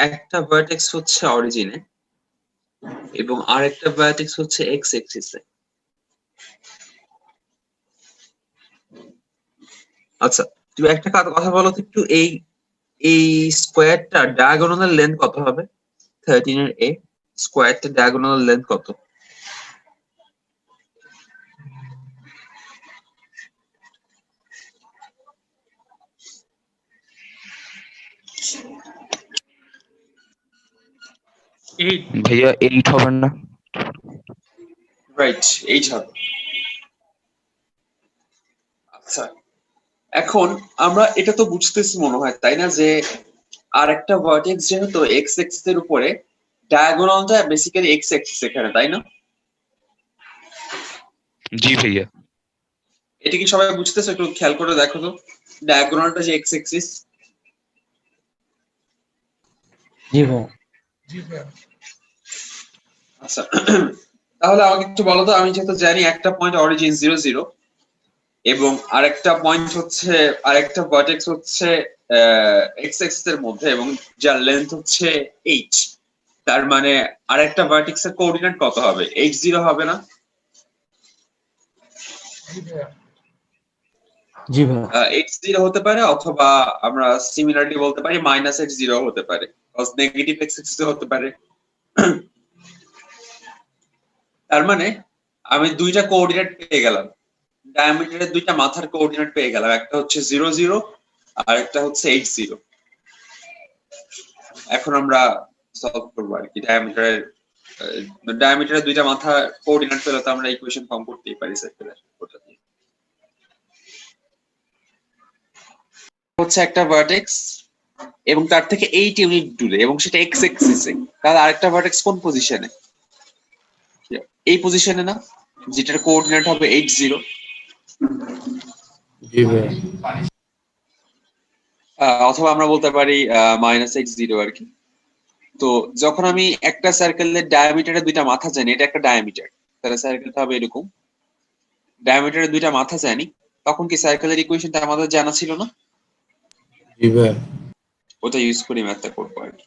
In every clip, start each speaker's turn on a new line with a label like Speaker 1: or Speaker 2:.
Speaker 1: একটা ভার্টেক্স হচ্ছে অরিজিনে এবং আরেকটা ভার্টেক্স হচ্ছে এক্স অ্যাক্সিসে। আচ্ছা, তুমি একটা কথা বলো তো একটু, এই এই স্কোয়ারটা ডায়াগোনাল লেন্থ কত হবে? 13 এর এ স্কোয়ারটা ডায়াগোনাল লেন্থ কত?
Speaker 2: ভাইয়া 8 হবে না?
Speaker 1: রাইট, 8 হবে। আচ্ছা, এখন আমরা এটা তো বুঝতেছি মনে হয়, তাই না, যে আর একটা ভার্টেক্স যেহেতু এক্স অ্যাক্সিস এর উপরে, ডায়াগোনালটা বেসিক্যালি এক্স অ্যাক্সিস এখানে, তাই না?
Speaker 2: জি ভাইয়া।
Speaker 1: এটা কি সবাই বুঝতেছে? একটু খেয়াল করে দেখো তো, ডায়াগোনালটা যে এক্স অ্যাক্সিস।
Speaker 3: জি ভাই।
Speaker 1: আচ্ছা, তাহলে আমাকে একটু বলো তো, আমি যেহেতু জানি একটা পয়েন্ট অরিজিন 0 0 এবং আরেকটা পয়েন্ট হচ্ছে, আরেকটা ভার্টেক্স হচ্ছে এক্স অ্যাক্সিস এর মধ্যে এবং যার লেন্থ হচ্ছে 8, তার মানে আরেকটা ভার্টেক্স এর কোঅর্ডিনেট কত হবে? 8 0 হবে না?
Speaker 3: জি ভাই।
Speaker 1: 8 0 হতে পারে, অথবা আমরা সিমিলারলি বলতে পারি -8 0 হতে পারে, কজ নেগেটিভ এক্স অ্যাক্সিস হতে পারে। তার মানে আমি দুইটা কোঅর্ডিনেট পেয়ে গেলাম, ডায়ামিটারের দুইটা মাথার কোঅর্ডিনেট পেয়ে গেলাম, একটা হচ্ছে 0 0 আর একটা হচ্ছে 8 0। এখন আমরা সলভ করবো আর কি, ডায়ামিটারের দুইটা মাথা কোঅর্ডিনেট পেলে তো আমরা ইকুয়েশন ফর্ম করতেই পারি সার্কুলার ওটা দিয়ে। হচ্ছে একটা ভার্টেক্স এবং তার থেকে 8 ইউনিট দূরে এবং সেটা এক্স অ্যাক্সিসে, তাহলে আরেকটা ভার্টেক্স কোন পজিশনে? এই পজিশনে না, যেটার কোঅর্ডিনেট হবে 8 0।
Speaker 3: জি ভাই।
Speaker 1: অথবা আমরা বলতে পারি -x 0 আর কি। তো যখন আমি একটা সার্কেলের ডায়ামিটারের দুইটা মাথা জানি, এটা একটা ডায়ামিটার, তাহলে সার্কেলটা হবে এরকম। ডায়ামিটারের দুইটা মাথা জানি, তখন কি সার্কেলের ইকুয়েশনটা আমাদের জানা ছিল না?
Speaker 3: জি ভাই।
Speaker 1: ওটা ইউজ করে ম্যাথটা করবো আর কি।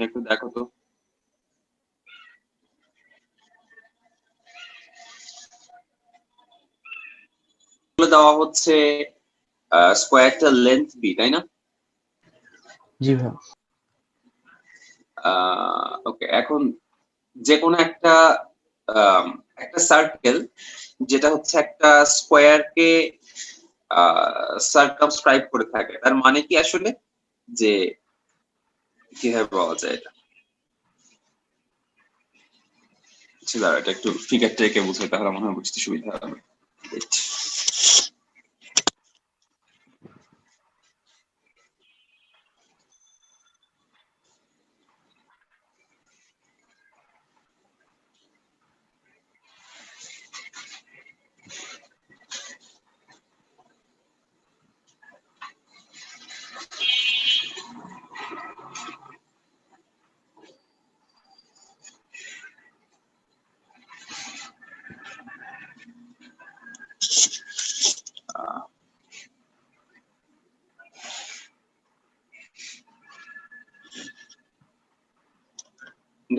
Speaker 1: একটু দেখো তো, দেওয়া হচ্ছে স্কোয়ারটার লেন্থ বি, তাই না?
Speaker 3: জি ভাই।
Speaker 1: ওকে, এখন যে কোনো একটা একটা সার্কেল যেটা হচ্ছে একটা স্কোয়ারকে সার্কামস্ক্রাইব করে থাকে, তার মানে কি আসলে, যে কিভাবে বলা যায় এটা? দাঁড়া, এটা একটু ফিগারটা এঁকে বুঝাই, তাহলে মনে হয় বুঝতে সুবিধা হবে।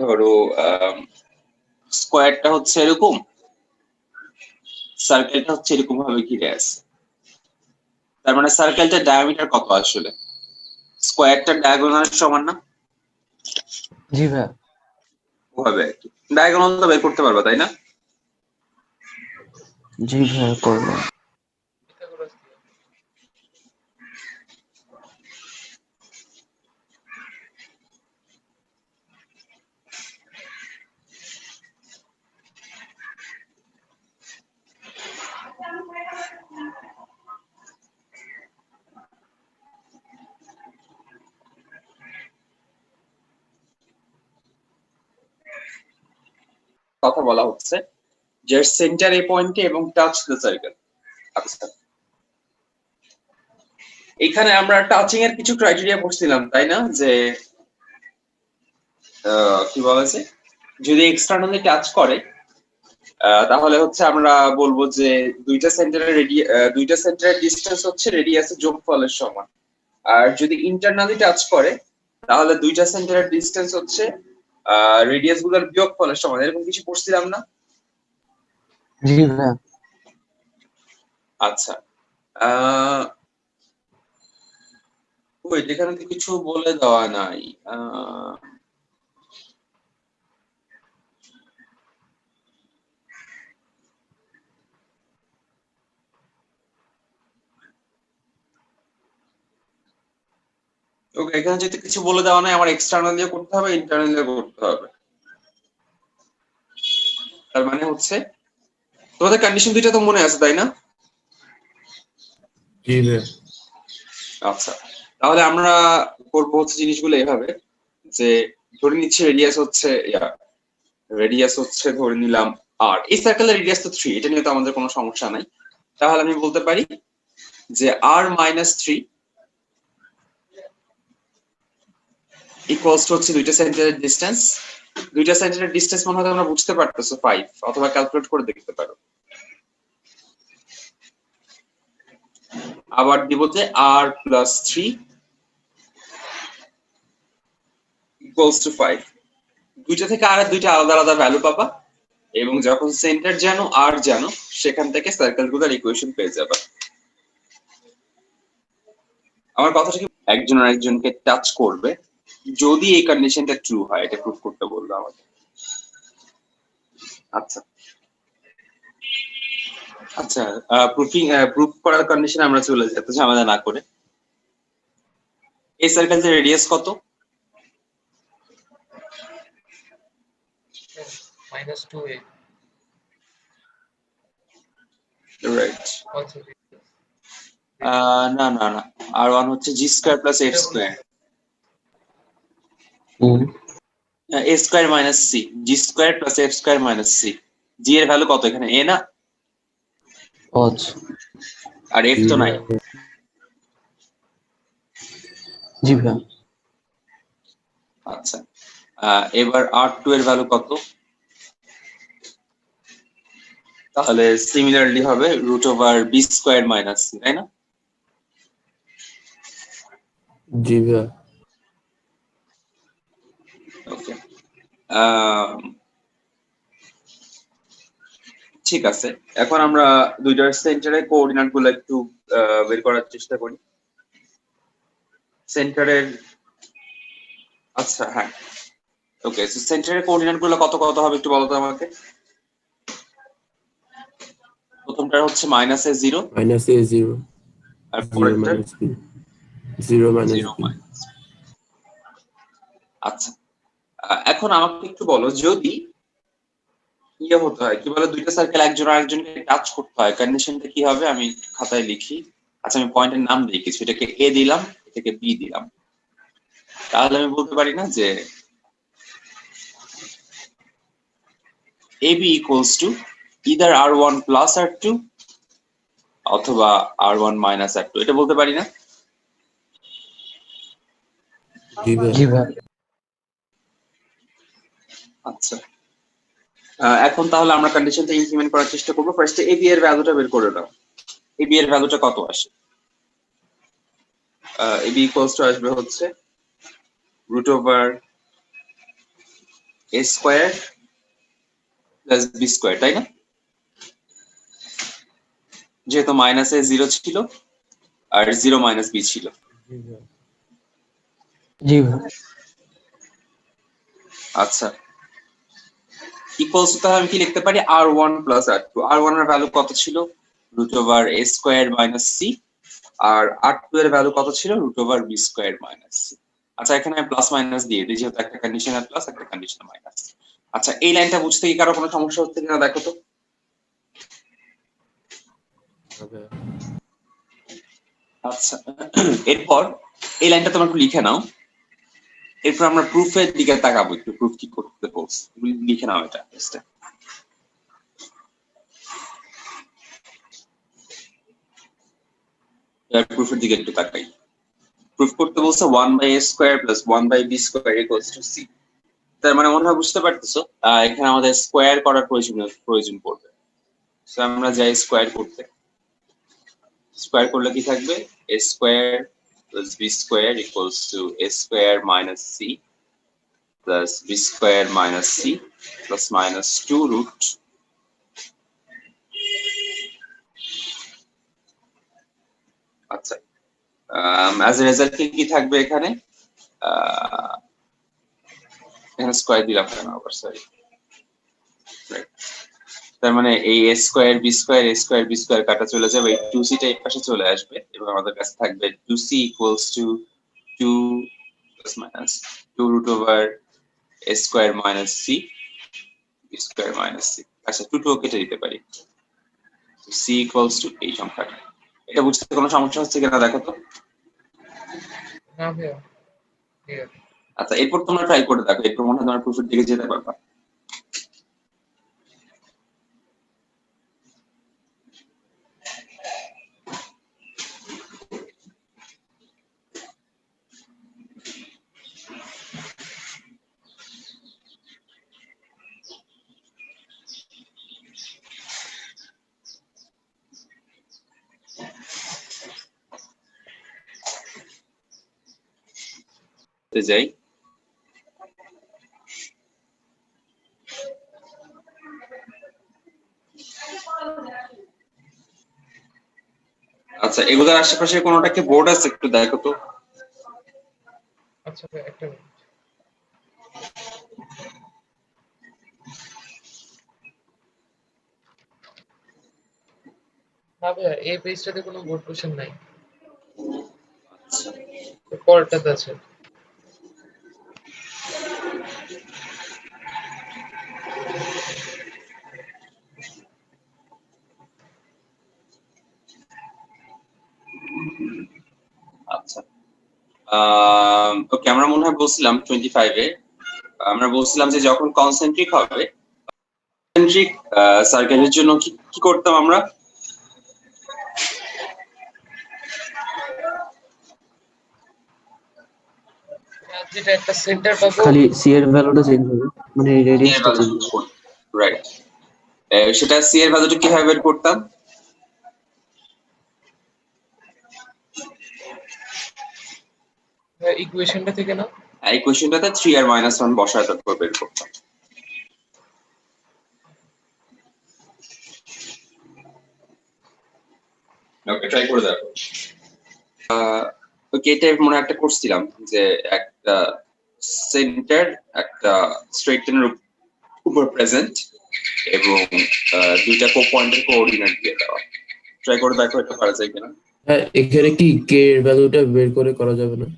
Speaker 1: ধরো স্কোয়ারটা হচ্ছে এরকম, সার্কেলটা হচ্ছে এরকম ভাবে ঘিরে আছে, তার মানে সার্কেলটার ডায়ামিটার কত আসলে? স্কোয়ারটার ডায়াগোনাল সমান না?
Speaker 3: জি ভাইয়া।
Speaker 1: ওভাবে আর কি ডায়াগোনাল তো বের করতে পারবা, তাই না?
Speaker 3: জি ভাইয়া, করলাম।
Speaker 1: কথা বলা হচ্ছে যে সেন্টার এ পয়েন্টে এবং টাচ দ্য সার্কেল। আচ্ছা, এখানে আমরা টাচিং এর কিছু ক্রাইটেরিয়া পড়ছিলাম, তাই না? যে কি বলা যায়, যদি এক্সটার্নালি টাচ করে তাহলে হচ্ছে আমরা বলবো যে দুইটা সেন্টারের ডিসটেন্স হচ্ছে রেডিয়াসের যোগফলের সমান। আর যদি ইন্টারনালি টাচ করে তাহলে দুইটা সেন্টারের ডিসটেন্স হচ্ছে রেডিয়াস গুলোর বিয়োগফলের সমান। এরকম কিছু পড়ছিলাম না?
Speaker 3: জি ভাইয়া।
Speaker 1: আচ্ছা, ওয়েট, এখানে তো কিছু বলে দেওয়া নাই। ওকে, এখানে যদি কিছু বলে দেওয়া নাই, আমার এক্সটার্নাল দিয়ে করতে হবে, ইন্টারনাল দিয়ে করতে হবে। তার মানে হচ্ছে তোমাদের কন্ডিশন দুইটা তো মনে আছে, তাই না?
Speaker 3: জি ভাইয়া।
Speaker 1: আচ্ছা, তাহলে আমরা করবো হচ্ছে জিনিসগুলো এভাবে যে ধরে নিচ্ছি রেডিয়াস হচ্ছে ধরে নিলাম আর, এই সার্কেলের রেডিয়াস তো 3, এটা নিয়ে তো আমাদের কোনো সমস্যা নাই। তাহলে আমি বলতে পারি যে r - 3 ইকুয়ালস টু হচ্ছে দুইটা সেন্টারের ডিসটেন্স। দুইটা সেন্টারের ডিসটেন্স মনে হয় তোমরা বুঝতে পারতেছো 5, অথবা ক্যালকুলেট করে দেখতে পারো। আবার দিব যে r + 3 ইকুয়ালস টু 5। দুইটা থেকে আর দুইটা আলাদা আলাদা ভ্যালু পাবা, এবং যখন সেন্টার জানো আর জানো সেখান থেকে সার্কেলগুলোর ইকুয়েশন পেয়ে যাবে। আমার কথাটা কি, একজন আরেকজনকে টাচ করবে যদি এই কন্ডিশনটা ট্রু হয়, এটা প্রুফ করতে বললো আমাকে। আচ্ছা আচ্ছা, প্রুফ করার কন্ডিশন আমরা চলে যাই, এত ঝামেলা না করে। এই সার্কেলের রেডিয়াস কত?
Speaker 4: -2a.
Speaker 1: রাইট।
Speaker 4: Also,
Speaker 1: না না না, r1 হচ্ছে g² + f², a² - c, g² + f² - c। g এর ভ্যালু কত এখানে? a না?
Speaker 3: আচ্ছা।
Speaker 1: আর f তো নাই।
Speaker 3: জি ভাইয়া।
Speaker 1: আচ্ছা, এবার r2 এর ভ্যালু কত? তাহলে সিমিলারলি হবে √b² - c, তাই না?
Speaker 3: জি ভাইয়া।
Speaker 1: ওকে, ঠিক আছে। এখন আমরা দুইটার সেন্টারের কোঅর্ডিনেট গুলো একটু বের করার চেষ্টা করি। সেন্টারের, আচ্ছা হ্যাঁ, ওকে, সেন্টারের কোঅর্ডিনেট গুলো কত কত হবে একটু বলো তো আমাকে। প্রথমটা হচ্ছে -a0,
Speaker 3: -a0,
Speaker 1: আর
Speaker 3: 0
Speaker 1: পরেরটা
Speaker 3: - b, 0 -
Speaker 1: 0
Speaker 3: b।
Speaker 1: আচ্ছা, এখন আমাকে একটু বলো, যদি ইয়ে হতে হয়, কি বলে, দুইটা সার্কেল একজন আরেকজনকে টাচ করতে হয়, কন্ডিশনটা কি হবে আমি একটু খাতায় লিখি। আচ্ছা, আমি পয়েন্টের নাম দিই কিছু, এটাকে এ দিলাম, এটাকে বি দিলাম। তাহলে আমি বলতে পারি না যে AB equals to either R1 plus R2 অথবা R1 minus R2, এটা বলতে পারি না?
Speaker 3: জি ভাইয়া।
Speaker 1: আচ্ছা, এখন তাহলে আমরা কন্ডিশনটা ইমপ্লিমেন্ট করার চেষ্টা করবো। ফার্স্টে AB এর ভ্যালুটা বের করে দাও। AB এর ভ্যালুটা কত আসে? AB equals to আসবে হচ্ছে √, a square plus B square, তাই না? যেহেতু মাইনাসে 0 ছিল আর 0 মাইনাস বি ছিল।
Speaker 4: জি ভাইয়া।
Speaker 1: আচ্ছা, ইকুয়ালস টু তাহলে আমি কি লিখতে পারি r1 প্লাস r2। r1 এর ভ্যালু কত ছিল? Root over a square minus c, আর r2 এর ভ্যালু কত ছিল? Root over b square minus c। আচ্ছা, এখানে আমি প্লাস মাইনাস দিয়ে দিই, যেহেতু একটা কন্ডিশনাল প্লাস একটা কন্ডিশনাল মাইনাস। আচ্ছা, এই লাইনটা বুঝতে কি কারো কোনো সমস্যা হচ্ছে কিনা দেখো তো। আচ্ছা, এরপর এই লাইনটা তোমরা একটু লিখে নাও। এরপর আমরা প্রুফের দিকে তাকাবো, একটু প্রুফ কি করতে বলছি লিখে নাও এটা। প্রুফের দিকে একটু তাকাই। প্রুফ করতে বলছে 1/a square plus 1/b square equals two c। তার মানে মনে হয় বুঝতে পারতেছো এখানে আমাদের স্কয়ার করার প্রয়োজন পড়বে। সো আমরা যাই স্কয়ার করতে। স্কয়ার করলে কি থাকবে? a square plus b square equals to a square minus c plus b square minus c plus minus 2 root আচ্ছা, অ্যাজ এ রেজাল্ট কি থাকবে এখানে? এখানে স্কয়ার দিলাম কেন আবার, সরি। তার মানে এই a square b square a square b square কাটা চলে যাবে, এই 2c টা এই পাশে চলে আসবে এবং আমাদের কাছে থাকবে 2c equals to 2 plus minus 2 root over a square minus c b square minus c। আচ্ছা, 2 2 কেটে দিতে পারি, c ইকুয়ালস টু এই সংখ্যাটা। এটা বুঝতে কোনো সমস্যা হচ্ছে কিনা দেখো তো।
Speaker 4: না ভাইয়া, ঠিক আছে।
Speaker 1: আচ্ছা, এরপর তোমরা ট্রাই করে দেখো, এরপর মনে হয় তোমরা প্রুফের দিকে যেতে পারবা। যাই, আচ্ছা, এগুলোর আশেপাশে কোনোটা কি বোর্ড আছে একটু দেখো তো।
Speaker 4: আচ্ছা ভাই, একটা মিনিট। না ভাইয়া, এই পেজটাতে কোনো বোর্ড কোশ্চেন নাই, পরেরটাতে আছে।
Speaker 1: আচ্ছা, ওকে, আমরা মনে হয় বলছিলাম 25 এ আমরা বলছিলাম যে যখন কনসেন্ট্রিক হবে, কনসেন্ট্রিক সার্কেলের জন্য কি কি করতাম আমরা?
Speaker 4: যেটা একটা সেন্টার পাবো,
Speaker 5: খালি সি এর ভ্যালুটা চেঞ্জ হবে, মানে রেডিয়াসটা চেঞ্জ হবে।
Speaker 1: রাইট, সেটা সি এর ভ্যালুটা কিভাবে বের করতাম?
Speaker 4: ইকুয়েশনটা থেকে না?
Speaker 1: এই কোশ্চেনটাতে 3 আর -1 বসায় তারপর বের করতাম। ওকে, ট্রাই করে দেখো। ওকে, এটা মনে হয় একটা করছিলাম যে একটা সেন্টার একটা স্ট্রেট লাইনের উপর প্রেজেন্ট এবং দুইটা পয়েন্টের কোঅর্ডিনেট দিয়ে দেওয়া। ট্রাই করে দেখো এটা পারা যায় কিনা।
Speaker 3: হ্যাঁ, এখানে কি কে এর ভ্যালুটা বের করে করা যাবে না?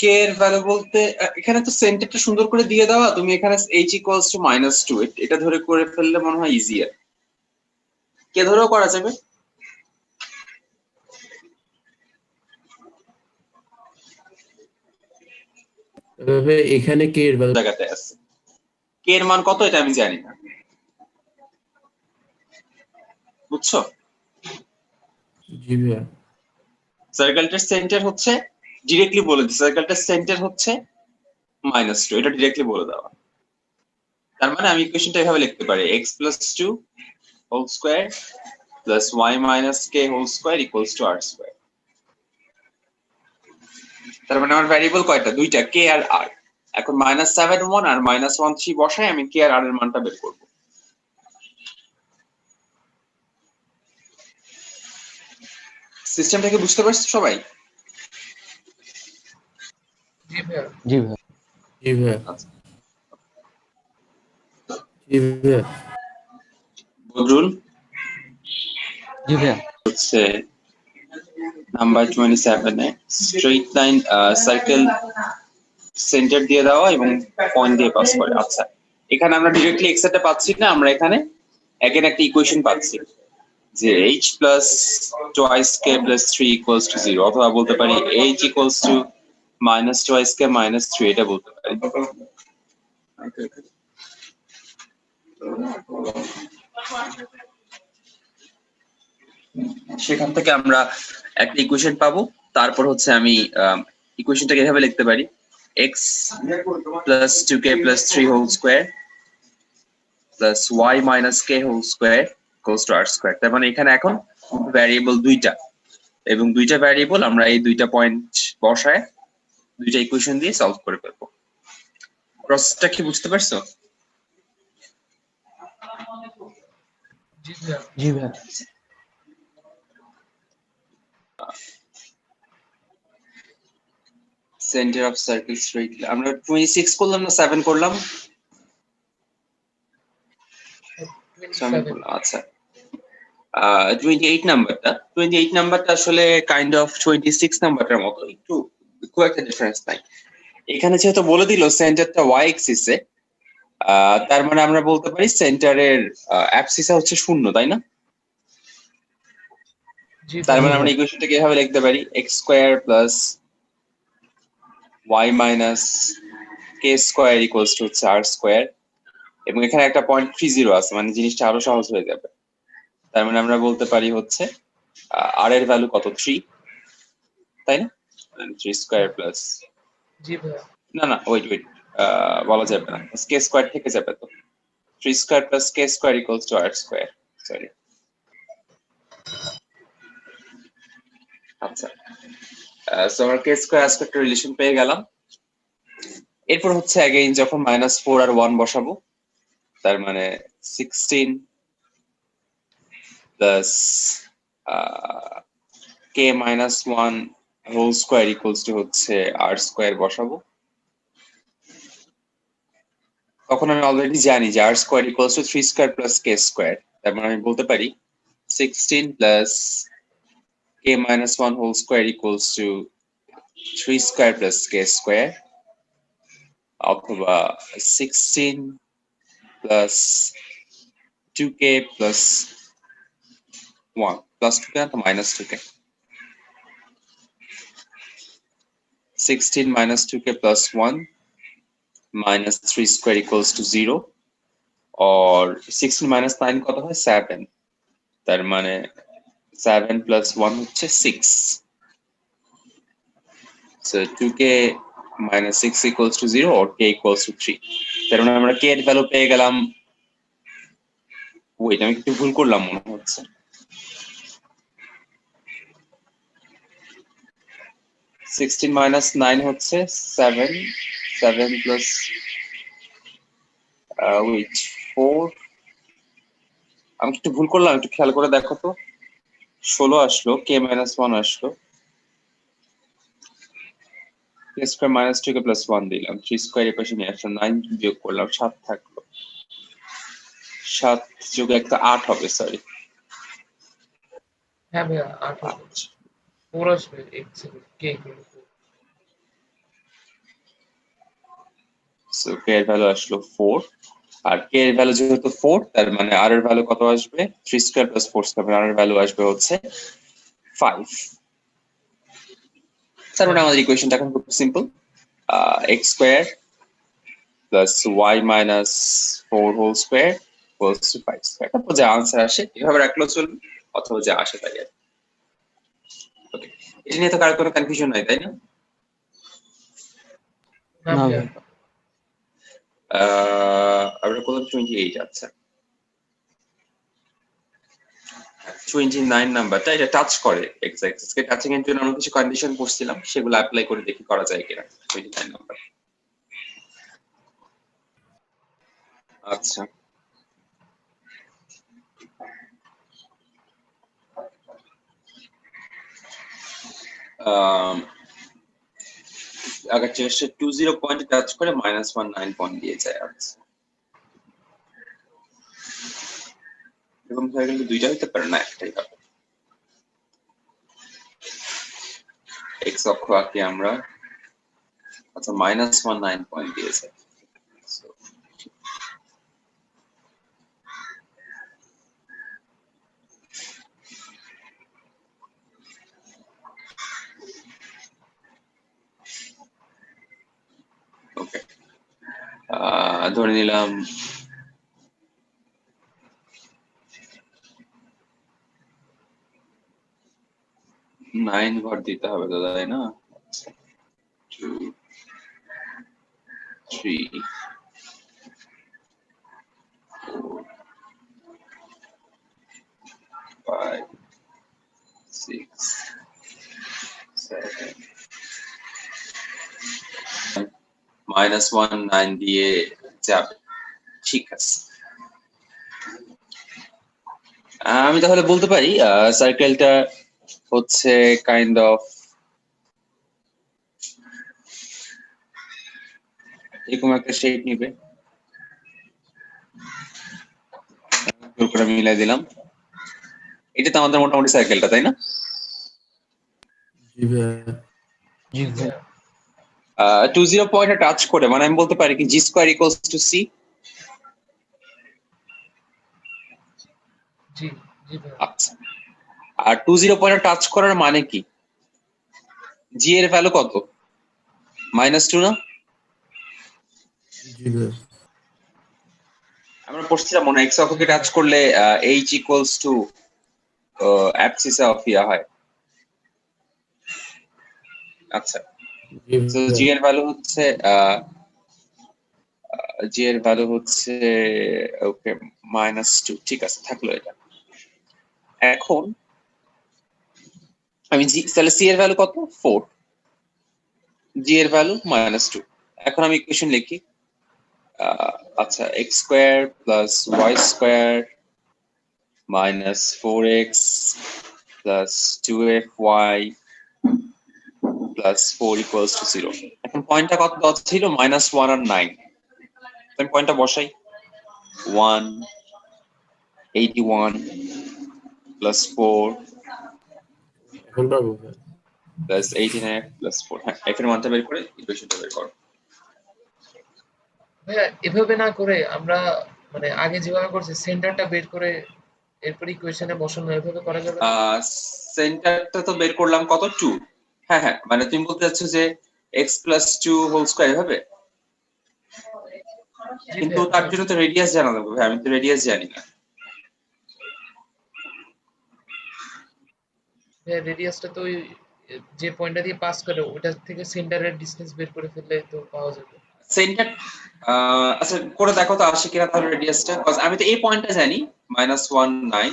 Speaker 1: কে এর ভ্যালু বলতে এখানে তো সেন্টারটা সুন্দর করে দিয়ে দেওয়া, তুমি এখানে h ইকুয়ালস টু -2 এটা ধরে করে ফেললে মনে হয় ইজিয়ার। কে ধরেও করা যাবে।
Speaker 3: এভাবে এখানে কে এর ভ্যালু
Speaker 1: জায়গাতে আছে, কে এর মান কত এটা আমি জানি না, বুঝছো?
Speaker 3: জি ভাইয়া।
Speaker 1: সার্কেলটার সেন্টার হচ্ছে, ডিরেক্টলি বলে দিই, সার্কেলটার সেন্টার হচ্ছে -2, এটা ডিরেক্টলি বলে দেওয়া। তার মানে আমি ইকুয়েশনটা এভাবে লিখতে পারি x + 2 whole square plus y - k whole square equals to r square. তার মানে আমার ভ্যারিয়েবল কয়টা? দুইটা, কে আর আর। এখন -7 1 আর -1 3 বসাই আমি কে আর আর এর মানটা বের করব। সিস্টেমটাকে বুঝতে পারছো সবাই?
Speaker 4: জি ভাইয়া।
Speaker 5: জি ভাই।
Speaker 3: জি ভাইয়া।
Speaker 1: আচ্ছা,
Speaker 3: জি ভাইয়া।
Speaker 1: বদরুল
Speaker 5: জি ভাইয়া।
Speaker 1: হচ্ছে নাম্বার 27 এ স্ট্রেট লাইন সার্কেল সেন্টার দিয়ে দেওয়া এবং পয়েন্ট দিয়ে পাস করে। আচ্ছা, এখানে আমরা ডিরেক্টলি এক্স টা পাচ্ছি না, আমরা এখানে এগেন একটা ইকুয়েশন পাচ্ছি যে h plus twice k plus 3 equals to 0, অথবা বলতে পারি h equals to minus twice K minus 3, এটা বলতে পারি। সেখান থেকে আমরা একটা ইকুয়েশন পাবো। তারপর হচ্ছে আমি ইকুয়েশনটাকে এভাবে লিখতে পারি x plus 2k plus 3 whole square plus y minus k whole square equals to r square. তার মানে এখানে এখন ভ্যারিয়েবল দুইটা, এবং দুইটা ভ্যারিয়েবল আমরা এই দুইটা পয়েন্ট বসায় দুইটা ইকুয়েশন দিয়ে সলভ করে ফেলবো। প্রসেসটা কি বুঝতে পারছো?
Speaker 4: জি ভাইয়া।
Speaker 5: জি ভাইয়া।
Speaker 1: সেন্টার অফ সার্কেল স্ট্রেট আমরা 26 করলাম না 7 করলাম? 7 করলাম। আচ্ছা, 28 নাম্বারটা আসলে কাইন্ড অফ 26 নাম্বারটার মতো, একটু খুব একটা ডিফারেন্স নাই। এখানে যেহেতু বলে দিল সেন্টারটা ওয়াই এক্সিসে, তার মানে আমরা বলতে পারি সেন্টারের অ্যাবসিসা হচ্ছে 0, তাই না?
Speaker 4: জি
Speaker 1: তার
Speaker 4: ভাইয়া।
Speaker 1: মানে আমরা ইকুয়েশনটাকে এভাবে লিখতে পারি x square plus y minus k square equals to হচ্ছে r স্কয়ার, এবং এখানে একটা 0.30 আছে, মানে জিনিসটা আরো সহজ হয়ে যাবে। তার মানে আমরা বলতে পারি হচ্ছে r এর ভ্যালু কত? 3, তাই না? 3 স্কয়ার প্লাস,
Speaker 4: জি ভাইয়া।
Speaker 1: না না ওয়েট ওয়েট, বলা যাবে না, k স্কয়ার থেকে যাবে তো। 3 square plus k square equals to r square, sorry. আচ্ছা, সো আমরা k স্কয়ার আজকে একটা রিলেশন পেয়ে গেলাম। এরপর হচ্ছে अगेन যখন -4 আর 1 বসাবো, তার মানে 16 plus k minus 1 whole square equals to হচ্ছে r স্কয়ার বসাবো। তখন আমি অলরেডি জানি যে r square equals to 3 square plus k square. তার মানে আমি বলতে পারি 16 plus k minus 1 whole square equals to 3 square plus k square, অথবা 16 plus 2k plus 1 plus 2k না তো minus 2k, 16 minus 2k plus 1 minus 3 square equals to 0, or 16 minus 9 কত হয়? 7, তার মানে 7 plus 1 হচ্ছে 6, so 2k minus 6 equals to 0 or k equals to 3। তার মানে আমরা k এর ভ্যালু পেয়ে গেলাম, ওয়েট আমি একটু ভুল করলাম মনে হচ্ছে, 16 minus 9 হচ্ছে 7, 7 plus ওয়েট 4, আমি একটু ভুল করলাম, একটু খেয়াল করে দেখো তো। 16 আসলো, k minus 1 আসলো, k square minus 2k plus 1 দিলাম, 3 স্কয়ার এপাশে নিয়ে আসলাম, 9 বিয়োগ করলাম, 7 থাকলো, 7 যোগ 1 তো 8 হবে, সরি।
Speaker 4: হ্যাঁ ভাইয়া 8 হবে। 4 আসবে x এর K equal to.
Speaker 1: So k এর ভ্যালু আসলো 4, আর k এর ভ্যালু যেহেতু 4, তার মানে r এর ভ্যালু কত আসবে? 3 স্কয়ার প্লাস 4 স্কয়ার, r এর ভ্যালু আসবে হচ্ছে 5। তার মানে আমাদের ইকুয়েশনটা এখন খুব simple, x square plus y minus 4 whole square equals to 5 square. তারপর যে আনসার আসে এভাবে রাখলেও চলবে, অথবা যা আসে তাই আর। ওকে, এটা নিয়ে তো কারো কোনো কনফিউশন নাই, তাই না?
Speaker 4: না
Speaker 5: না
Speaker 4: ভাইয়া।
Speaker 5: ভাই।
Speaker 1: আমরা করলাম 28। আচ্ছা, 29 নাম্বারটা এটা টাচ করে এক্স অ্যাক্সিস কে। টাচিং এর জন্য আমরা কিছু কন্ডিশন পড়ছিলাম, সেগুলো অ্যাপ্লাই করে দেখি করা যায় কিনা। 29 নাম্বার। আচ্ছা, আগে চেষ্টা 20 পয়েন্ট টাচ করে -19 পয়েন্ট দিয়ে যায়। আচ্ছা, এরকম হয়ে গেলে দুইটা হইতে পারে না, একটাই হবে। এক্স অক্ষ আঁকি আমরা। আচ্ছা, -19 পয়েন্ট দিয়েছে। ওকে, ধরে নিলাম নাইন ঘর দিতে হবে তো, তাই না? 2 3 4 5 6 7 -19 দিয়ে যাবে। ঠিক আছে, আমি তাহলে বলতে পারি সার্কেলটা হচ্ছে কাইন্ড অফ এরকম একটা শেপ নিবে। মিলাই দিলাম। এটা তো আমাদের মোটামুটি সার্কেলটা, তাই না?
Speaker 3: জি ভাইয়া।
Speaker 4: জি ভাইয়া।
Speaker 1: 20 পয়েন্টে টাচ করে মানে আমি বলতে পারি কি g square equals to C.
Speaker 4: জি জি ভাইয়া।
Speaker 1: আচ্ছা, আর 20 পয়েন্টে টাচ করার মানে কি? জি এর ভ্যালু কত? -2 না?
Speaker 3: জি ভাইয়া।
Speaker 1: আমরা পড়ছিলাম মনে এক্স অক্ষকে টাচ করলে এইচ ইকুয়ালস টু অ্যাবসিস অফ ইয়া হয়। আচ্ছা,
Speaker 3: জি
Speaker 1: তো
Speaker 3: ভাইয়া।
Speaker 1: জি এর ভ্যালু হচ্ছে জি এর ভ্যালু হচ্ছে ওকে -2। ঠিক আছে, থাকলো এটা। এখন আমি জি তাহলে সি এর ভ্যালু কত? 4, জি এর ভ্যালু -2। এখন আমি ইকুয়েশন লিখি। আচ্ছা, X square plus Y square minus 4x plus 2fy plus 4 equals to 0। এখন পয়েন্টটা কত দেওয়া ছিল? -1 আর 9। আমি পয়েন্টটা বসাই। 1 81 প্লাস 4
Speaker 3: এখন পারবো ভাইয়া।
Speaker 1: Plus 18f plus 4। হ্যাঁ, f এর মানটা বের করে ইকুয়েশনটা বের করো।
Speaker 4: ভাইয়া এভাবে না করে আমরা মানে আগে যেভাবে করছি সেন্টারটা বের করে এরপর ইকুয়েশনে বসানো, এভাবে করা যাবে না?
Speaker 1: সেন্টারটা তো বের করলাম কত? 2। হ্যাঁ হ্যাঁ, মানে তুমি বলতে চাচ্ছ যে x প্লাস 2 হোল স্কয়ার হবে,
Speaker 4: জি
Speaker 1: কিন্তু
Speaker 4: ভাইয়া।
Speaker 1: তার জন্য তো রেডিয়াস জানা লাগবে। ভাই, আমি তো রেডিয়াস জানি না।
Speaker 4: ভাইয়া রেডিয়াসটা তো ওই যে পয়েন্টটা দিয়ে পাস করে ওটা থেকে সেন্টারের ডিসটেন্স বের করে ফেললে তো পাওয়া যাবে।
Speaker 1: সেন্টার আচ্ছা করে দেখো তো আসে কিনা তাহলে রেডিয়াসটা। আমি তো এই পয়েন্টটা জানি -19,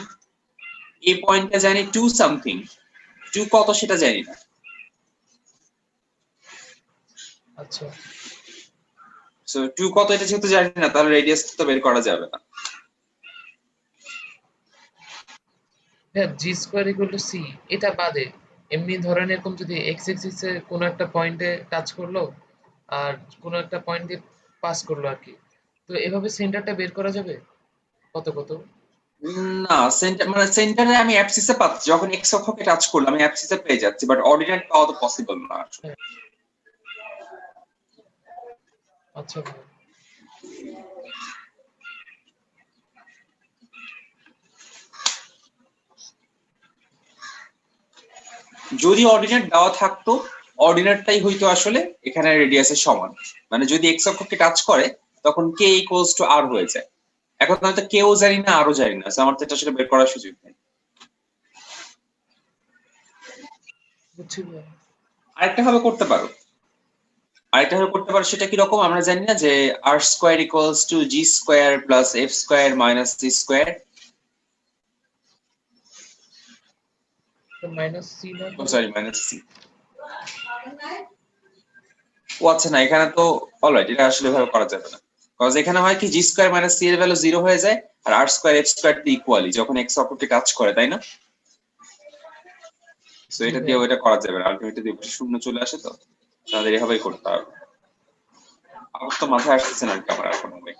Speaker 1: এই পয়েন্টটা জানি 2 সামথিং, 2 কত সেটা জানি না।
Speaker 4: আচ্ছা
Speaker 1: সো 2 কত এটা যেহেতু জানি না, তাহলে রেডিয়াস তো বের করা যাবে না।
Speaker 4: ভাইয়া G square equal to C এটা বাদে এমনি ধরেন এরকম যদি এক্স এক্সিসে কোনো একটা পয়েন্টে টাচ করলো আর কোনো একটা পয়েন্ট দিয়ে পাস করলো আর কি, তো এভাবে সেন্টারটা বের করা যাবে কত কত?
Speaker 1: না, সেন্টার মানে সেন্টারে আমি অ্যাবসিসে পাচ্ছি, যখন এক্স অক্ষকে টাচ করলাম আমি অ্যাবসিসে পেয়ে যাচ্ছি, বাট অর্ডিনেট পাওয়া তো পসিবল না।
Speaker 4: হ্যাঁ। আচ্ছা ভাইয়া।
Speaker 1: যদি অর্ডিনেট দেওয়া থাকতো, অর্ডিনেটটাই হইতো আসলে এখানে রেডিয়াসের সমান। মানে যদি এক্স অক্ষকে টাচ করে তখন কে ইকুয়ালস টু আর হয়ে যায়। এখন আমি তো কেউ জানি না, আরো জানি না, আমার তো এটা আসলে বের করার সুযোগ নেই।
Speaker 4: বুঝছি ভাইয়া।
Speaker 1: আরেকটা ভাবে করতে পারো, সেটা কি রকম? আমরা জানি না যে r square equals to g square plus f square minus c square.
Speaker 4: তো মাইনাস সি না
Speaker 1: ও সরি মাইনাস সি। ও আচ্ছা, না এখানে তো অলরাইট এটা আসলে ভাবে করা যাবে না, কজ এখানে হয় কি জি স্কয়ার মাইনাস সি এর ভ্যালু 0 হয়ে যায়, আর r square f square to equally যখন এক্স অক্ষকে টাচ করে, তাই না? সো
Speaker 4: জি
Speaker 1: এটা দিয়ে
Speaker 4: ভাইয়া।
Speaker 1: ওইটা করা যাবে না, আলটিমেটলি দুই পাশে শূন্য চলে আসে, তো তাদের এভাবেই করতে হবে। আমার তো মাথায় আসতেছে না আমার এখন হবে।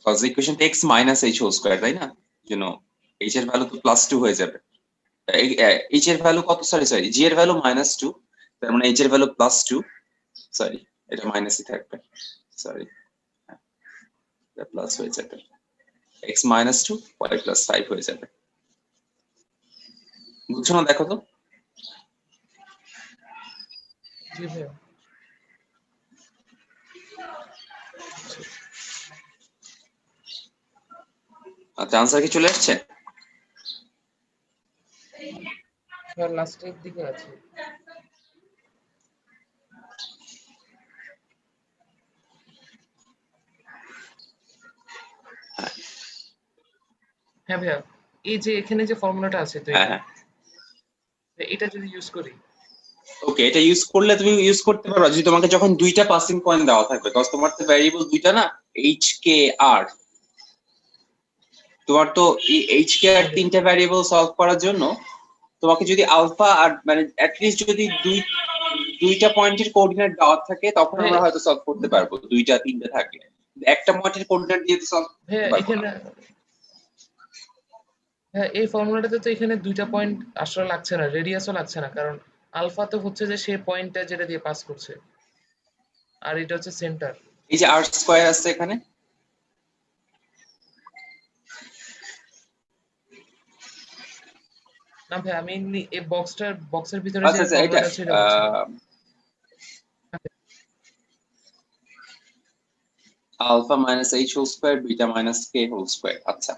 Speaker 1: কজ ইকুয়েশনটা x minus h whole square, তাই না? ইউ নো এইচ এর ভ্যালু তো +2 হয়ে যাবে। এইচ এর ভ্যালু কত, সরি সরি জি এর ভ্যালু -2, তার মানে এইচ এর ভ্যালু +2, সরি এটা মাইনাসই থাকবে, সরি এটা প্লাস হয়ে যাবে, x -2 y +5 হয়ে যাবে। বুঝছো না? দেখো তো।
Speaker 4: জি ভাইয়া।
Speaker 1: আচ্ছা, আনসার কি চলে আসছে?
Speaker 4: স্যার লাস্টের দিকে আছে। হ্যাঁ ভাইয়া, এই যে এখানে যে ফর্মুলাটা আছে তো
Speaker 1: হ্যাঁ
Speaker 4: এটা,
Speaker 1: হ্যাঁ,
Speaker 4: এটা যদি ইউজ করি।
Speaker 1: ওকে, এটা ইউজ করলে তুমি ইউজ করতে পারো যদি তোমাকে যখন দুইটা পাসিং পয়েন্ট দেওয়া থাকবে, কজ তোমার তো ভ্যারিয়েবল দুইটা না, এইচ কে আর, তোমার তো এই এইচ কে আর
Speaker 4: হ্যাঁ ভাইয়া।
Speaker 1: তিনটা ভ্যারিয়েবল সলভ করার জন্য তোমাকে যদি আলফা আর মানে অ্যাটলিস্ট যদি দুইটা পয়েন্টের কোঅর্ডিনেট দেওয়া থাকে, তখন
Speaker 4: ভাইয়া
Speaker 1: আমরা হয়তো সলভ করতে পারবো, দুইটা তিনটা থাকলে। একটা পয়েন্টের কোঅর্ডিনেট দিয়ে সলভ করতে
Speaker 4: ভাইয়া
Speaker 1: পারবো না।
Speaker 4: এখানে, হ্যাঁ এই ফর্মুলাটাতে তো এখানে দুইটা পয়েন্ট আসলে লাগছে না, রেডিয়াসও লাগছে না, কারণ আলফা তো হচ্ছে যে সে পয়েন্টটা যেটা দিয়ে পাস করছে, আর এটা হচ্ছে সেন্টার।
Speaker 1: এই যে আর স্কয়ার আছে এখানে,
Speaker 4: না ভাই, আমি এই বক্সের ভিতরে যে
Speaker 1: আচ্ছা আচ্ছা এটা
Speaker 4: ফর্মুলাটা ছিল বলছিলাম।
Speaker 1: Alpha minus h whole square beta minus k whole square. আচ্ছা,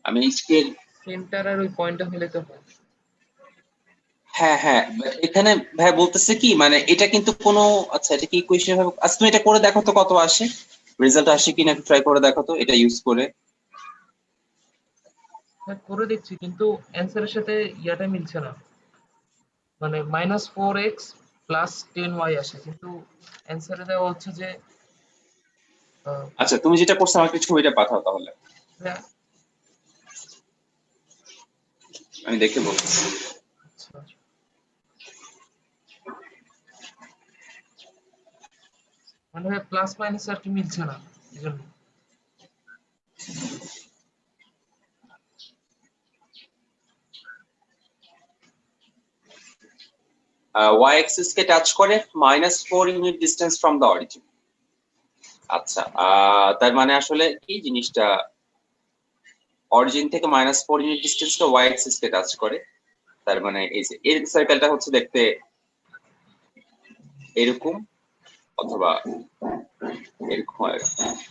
Speaker 1: আমি এইচ কে,
Speaker 4: সেন্টার আর ওই পয়েন্টটা হলে তো হয়।
Speaker 1: হ্যাঁ হ্যাঁ but এখানে ভাই বলতেছে কি মানে এটা কিন্তু কোনো, আচ্ছা এটা কি ইকুয়েশন হবে? আচ্ছা তুমি এটা করে দেখো তো কত আসে, রেজাল্ট আসে কিনা একটু ট্রাই করে দেখো তো এটা ইউজ করে।
Speaker 4: হ্যাঁ করে দেখছি, কিন্তু অ্যান্সারের সাথে ইয়াটা মিলছে না, মানে -4x + 10y আসে, কিন্তু অ্যান্সারে দেওয়া হচ্ছে যে আহ,
Speaker 1: আচ্ছা তুমি যেটা করছো আমাকে ছবিটা পাঠাও তাহলে,
Speaker 4: হ্যাঁ,
Speaker 1: আমি দেখে বলতেছি।
Speaker 4: আচ্ছা, মানে প্লাস মাইনাস আর কি মিলছে না এই জন্য।
Speaker 1: y axis কে টাচ করে -4 unit distance from the origin. আচ্ছা তার মানে আসলে কি জিনিসটা, অরিজিন থেকে -4 ইউনিট ডিসটেন্সটা y axis কে টাচ করে, তার মানে এই যে এর সার্কেলটা হচ্ছে দেখতে এরকম অথবা এরকম হয়।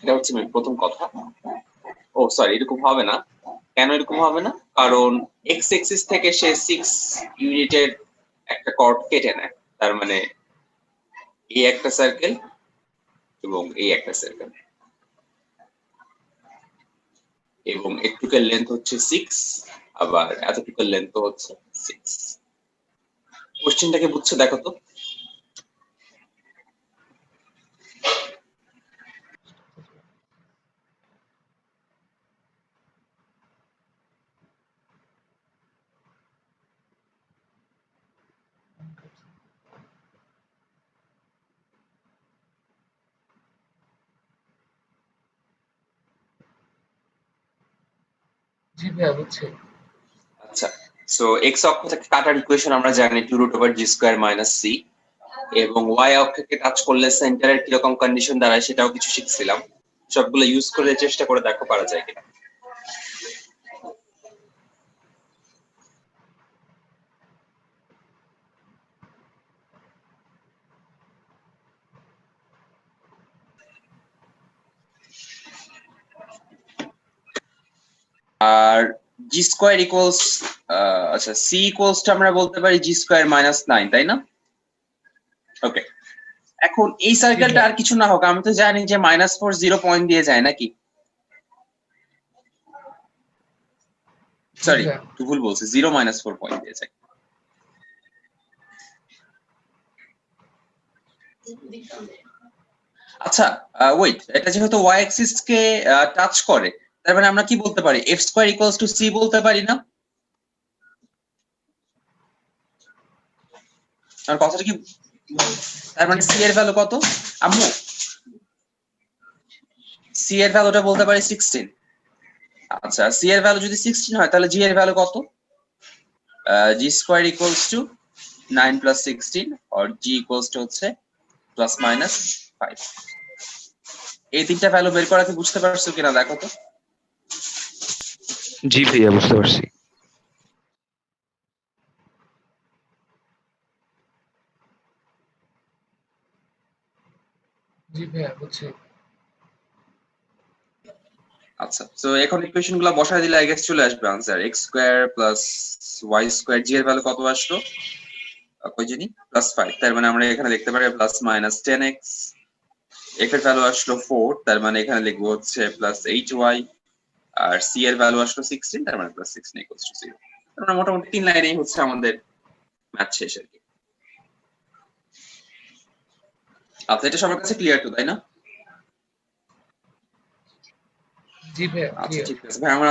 Speaker 1: এটা হচ্ছে প্রথম কথা। ও সরি এরকম হবে না, কেন এরকম হবে না? কারণ এক্স এক্সিস থেকে সে 6 ইউনিটের একটা কর্ড কেটে নেয়, তার মানে এই একটা সার্কেল এবং এই একটা সার্কেল, এবং এটুকের লেন্থ হচ্ছে 6, আবার এতটুকুর লেন্থ হচ্ছে 6। কোশ্চেনটাকে বুঝছো দেখো তো।
Speaker 4: জি ভাইয়া বুঝছি।
Speaker 1: আচ্ছা, সো এক্স অক্ষ থেকে কাটার ইকুয়েশন আমরা জানি 2√g² - c, এবং ওয়াই অক্ষকে টাচ করলে সেন্টারের কিরকম কন্ডিশন দাঁড়ায় সেটাও কিছু শিখছিলাম। সবগুলো ইউজ করে চেষ্টা করে দেখো পারা যায় কিনা। আর জি স্কোয়ার ইকুয়ালস আচ্ছা সি ইকুয়ালস টা আমরা বলতে পারি জি স্কোয়ার মাইনাস 9, তাই না? ওকে, এখন এই সার্কেলটা আর কিছু না হোক, আমি তো জানি যে -4 0 পয়েন্ট দিয়ে যায় নাকি? সরি,
Speaker 4: হ্যাঁ।
Speaker 1: একটু ভুল বলছি, 0 -4 পয়েন্ট দিয়ে যায়। আচ্ছা ওয়েট, এটা যেহেতু ওয়াই অ্যাক্সিস কে টাচ করে, তার মানে আমরা কি বলতে পারি, F square equals to C বলতে পারি না? আর কথাটা কি, তার মানে সি এর ভ্যালু কত আম্মু? সি এর ভ্যালুটা বলতে পারি 16। আচ্ছা, সি এর ভ্যালু যদি 16 হয় তাহলে জি এর ভ্যালু কত? G square equals to 9 plus 16 আর জি ইকুয়ালস টু হচ্ছে প্লাস মাইনাস 5। এই তিনটা ভ্যালু বের করা কি বুঝতে পারছো কিনা দেখো তো।
Speaker 2: জি ভাইয়া বুঝতে পারছি।
Speaker 4: জি ভাইয়া বুঝছি।
Speaker 1: আচ্ছা, তো এখন ইকুয়েশন গুলো বসায় দিলে আই গেস চলে আসবে answer. x square plus y square, z এর ভ্যালু কত আসলো কই জানি, প্লাস 5, তার মানে আমরা এখানে লিখতে পারি প্লাস মাইনাস 10x। f এর ভ্যালু আসলো 4, তার মানে এখানে লিখবো হচ্ছে প্লাস 8y। আর c এর ভ্যালু আসলো 16, তার মানে প্লাস 16 ইকুয়ালস টু 0। তার মানে মোটামুটি 3 লাইনেই হচ্ছে আমাদের ম্যাথ শেষ আর কি। আচ্ছা, এটা সবার কাছে ক্লিয়ার তো, তাই না?
Speaker 4: জি ভাইয়া
Speaker 1: আচ্ছা
Speaker 4: ক্লিয়ার।
Speaker 1: ঠিক আছে ভাই, আমার